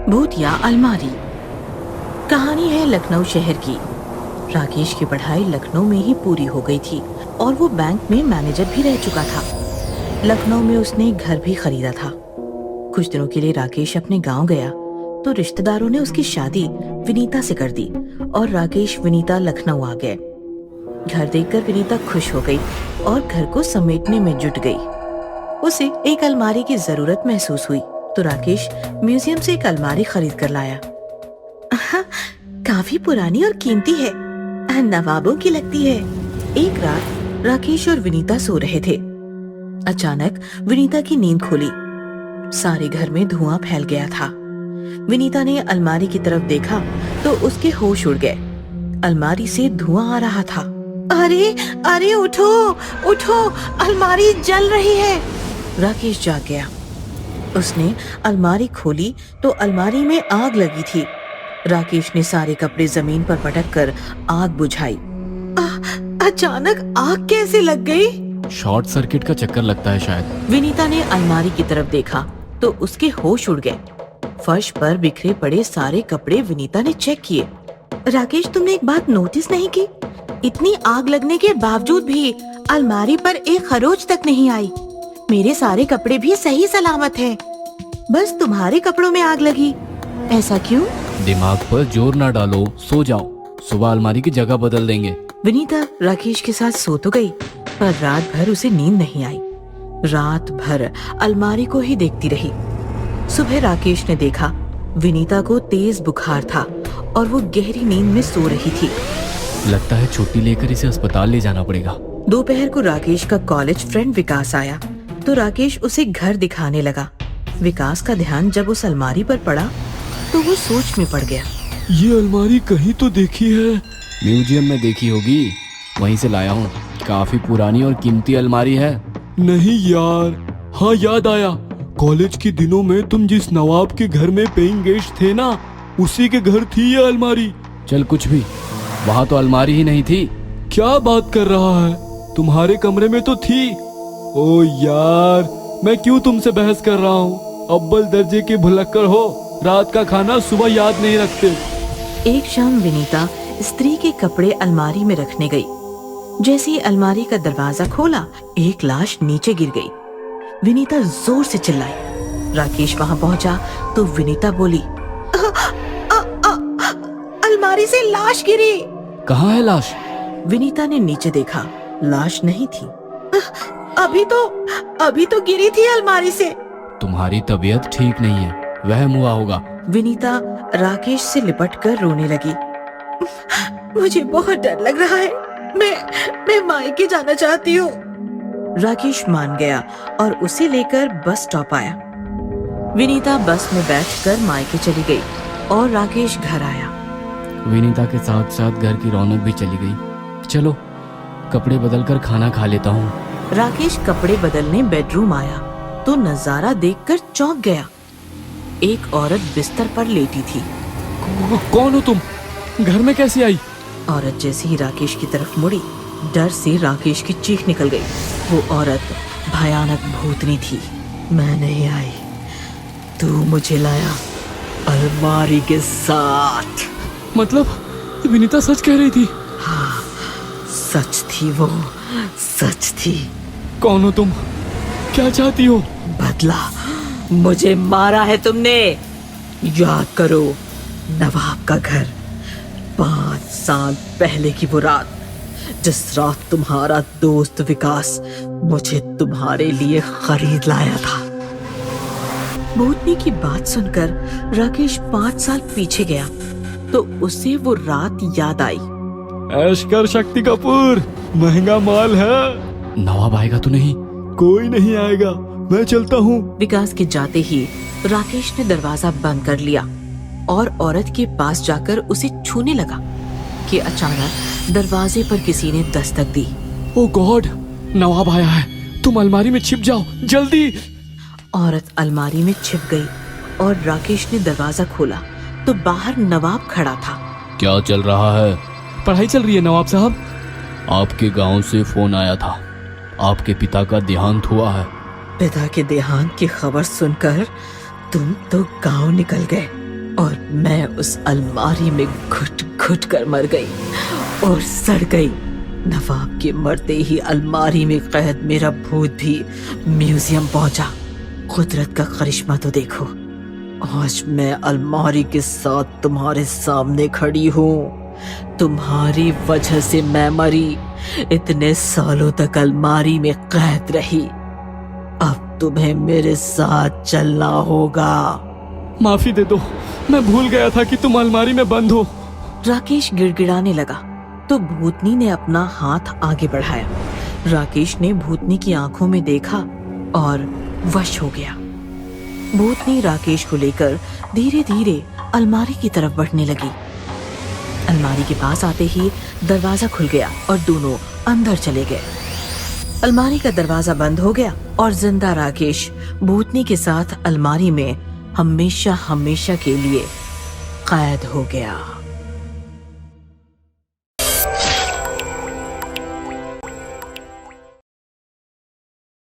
भूतिया अलमारी। कहानी है लखनऊ शहर की। राकेश की पढ़ाई लखनऊ में ही पूरी हो गई थी और वो बैंक में मैनेजर भी रह चुका था। लखनऊ में उसने घर भी खरीदा था। कुछ दिनों के लिए राकेश अपने गांव गया तो रिश्तेदारों ने उसकी शादी विनीता से कर दी और राकेश विनीता लखनऊ आ गए। घर देखकर विनीता खुश हो गई और घर को समेटने में जुट गई। उसे एक अलमारी की जरूरत महसूस हुई तो राकेश म्यूजियम से एक अलमारी खरीद कर लाया। काफी पुरानी और कीमती है, नवाबों की लगती है। एक रात राकेश और विनीता सो रहे थे। अचानक विनीता की नींद खुली। सारे घर में धुआं फैल गया था। विनीता ने अलमारी की तरफ देखा तो उसके होश उड़ गए। अलमारी से धुआं आ रहा था। अरे अरे उठो उठो, अलमारी जल रही है। राकेश जाग गया। उसने अलमारी खोली तो अलमारी में आग लगी थी। राकेश ने सारे कपड़े जमीन पर पटक कर आग बुझाई। अचानक आग कैसे लग गई? शॉर्ट सर्किट का चक्कर लगता है शायद। विनीता ने अलमारी की तरफ देखा तो उसके होश उड़ गए। फर्श पर बिखरे पड़े सारे कपड़े विनीता ने चेक किए। राकेश, तुमने एक बात नोटिस नहीं की? इतनी आग लगने के बावजूद भी अलमारी पर एक खरोच तक नहीं आई। मेरे सारे कपड़े भी सही सलामत हैं। बस तुम्हारे कपड़ों में आग लगी। ऐसा क्यों? दिमाग पर जोर ना डालो, सो जाओ। सुबह अलमारी की जगह बदल देंगे। विनीता राकेश के साथ सो तो गई पर रात भर उसे नींद नहीं आई। रात भर अलमारी को ही देखती रही। सुबह राकेश ने देखा विनीता को तेज बुखार था और वो गहरी नींद में सो रही थी। लगता है छुट्टी लेकर इसे अस्पताल ले जाना पड़ेगा। दोपहर को राकेश का कॉलेज फ्रेंड विकास आया तो राकेश उसे घर दिखाने लगा। विकास का ध्यान जब उस अलमारी पर पड़ा तो वो सोच में पड़ गया। ये अलमारी कहीं तो देखी है। म्यूजियम में देखी होगी, वहीं से लाया हूँ। काफी पुरानी और कीमती अलमारी है। नहीं यार, हाँ याद आया। कॉलेज के दिनों में तुम जिस नवाब के घर में पेइंग गेस्ट थे ना, उसी के घर थी ये अलमारी। चल कुछ भी, वहाँ तो अलमारी ही नहीं थी। क्या बात कर रहा है? तुम्हारे कमरे में तो थी। ओ यार, मैं क्यों तुमसे बहस कर रहा हूँ? अव्वल दर्जे के भुलक्कड़ हो, रात का खाना सुबह याद नहीं रखते। एक शाम विनीता स्त्री के कपड़े अलमारी में रखने गई। जैसे ही अलमारी का दरवाजा खोला, एक लाश नीचे गिर गई। विनीता जोर से चिल्लाई। राकेश वहां पहुंचा तो विनीता बोली, अलमारी से लाश गिरी। कहाँ है लाश? विनीता ने नीचे देखा, लाश नहीं थी। अभी तो गिरी थी अलमारी से। तुम्हारी तबीयत ठीक नहीं है, वहम हुआ होगा। विनीता राकेश से लिपटकर रोने लगी। मुझे बहुत डर लग रहा है। मैं मायके जाना चाहती हूँ। राकेश मान गया और उसे लेकर बस स्टॉप आया। विनीता बस में बैठकर मायके चली गई और राकेश घर आया। विनीता के साथ साथ घर की रौनक भी चली गई। चलो कपड़े बदलकर खाना खा लेता हूँ। राकेश कपड़े बदलने बेडरूम आया तो नजारा देखकर चौंक गया। एक औरत बिस्तर पर लेटी थी। कौन हो तुम? घर में कैसे आई? औरत जैसे ही राकेश की तरफ मुड़ी, डर से राकेश की चीख निकल गई। वो औरत भयानक भूतनी थी। मैं नहीं आई, तू मुझे लाया अलमारी के साथ। मतलब विनीता सच कह रही थी? हाँ, सच थी वो, सच थी। कौन हो तुम? क्या चाहती हो? बदला, मुझे मारा है तुमने। याद करो नवाब का घर, 5 साल पहले की वो रात, जिस रात तुम्हारा दोस्त विकास मुझे तुम्हारे लिए खरीद लाया था। भूतनी की बात सुनकर राकेश 5 साल पीछे गया तो उसे वो रात याद आई। ऐश कर शक्ति कपूर, महंगा माल है। नवाब आएगा तो नहीं? कोई नहीं आएगा, मैं चलता हूँ। विकास के जाते ही राकेश ने दरवाजा बंद कर लिया और औरत के पास जाकर उसे छूने लगा कि अचानक दरवाजे पर किसी ने दस्तक दी। ओ गॉड, नवाब आया है। तुम अलमारी में छिप जाओ, जल्दी। औरत अलमारी में छिप गई और राकेश ने दरवाजा खोला तो बाहर नवाब खड़ा था। क्या चल रहा है? पढ़ाई चल रही है नवाब साहब। आपके गांव से फोन आया था, आपके पिता का देहांत हुआ है। पिता के देहांत की खबर सुनकर तुम तो गांव निकल गए। और मैं उस अलमारी में घुट घुट कर मर गई और सड़ गई। नवाब के मरते ही अलमारी में कैद मेरा भूत भी म्यूजियम पहुंचा। कुदरत का करिश्मा तो देखो, आज मैं अलमारी के साथ तुम्हारे सामने खड़ी हूँ। तुम्हारी वजह से मैं मरी, इतने सालों तक अलमारी में कैद रही। अब तुम्हें मेरे साथ चलना होगा। माफी दे दो, मैं भूल गया था कि तुम अलमारी में बंद हो। राकेश गिड़गिड़ाने लगा तो भूतनी ने अपना हाथ आगे बढ़ाया। राकेश ने भूतनी की आंखों में देखा और वश हो गया। भूतनी राकेश को लेकर धीरे धीरे अलमारी की तरफ बढ़ने लगी। अलमारी के पास आते ही दरवाजा खुल गया और दोनों अंदर चले गए। अलमारी का दरवाजा बंद हो गया और जिंदा राकेश भूतनी के साथ अलमारी में हमेशा हमेशा के लिए कैद हो गया।